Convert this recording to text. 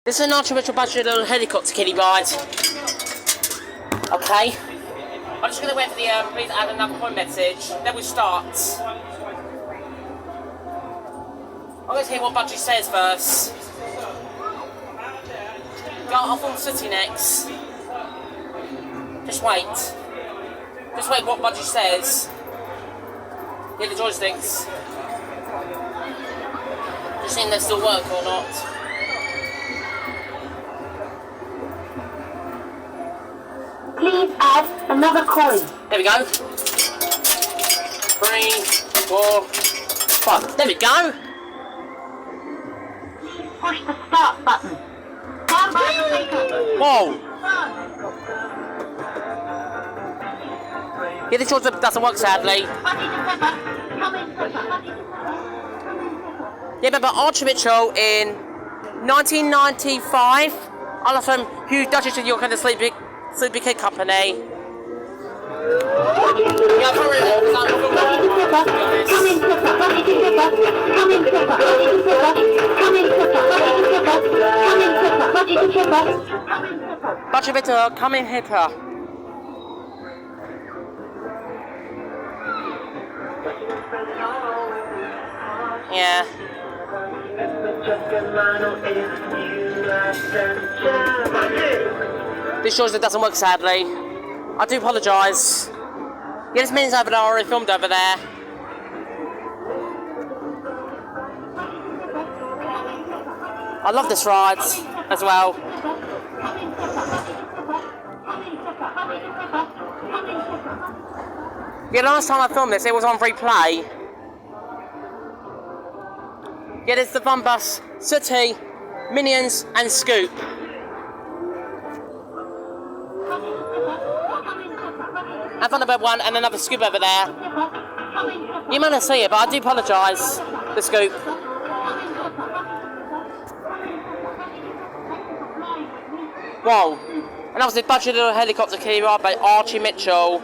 This is an artificial budget little helicopter kiddie ride. Okay. I'm just going to wait for the please add another point message. Then we start. I'm going to hear what Budgie says first. Go off on City next. Just wait. Just wait what Budgie says. Hear the joysticks. Just seeing if they still work or not. Please add another coin. There we go. 3, 4, 5. There we go. Push the start button. Whoa. Yeah, this short doesn't work sadly. Yeah, remember Archie Mitchell in 1995. I love him. Who does it to your kind of Sleepy Kid Company? Yeah, I'm probably Budgie Mitchell, come in here. Yeah. This shows it doesn't work sadly. I do apologise. Yeah, this means I've already filmed over there. I love this ride as well. Yeah, last time I filmed this, it was on replay. Yeah, there's the Fun Bus, City, Minions, and Scoop. And Thunderbird 1 and another Scoop over there. You might not see it, but I do apologise. The Scoop. Whoa. And that was the Budgie Little Helicopter Key ride by Archie Mitchell.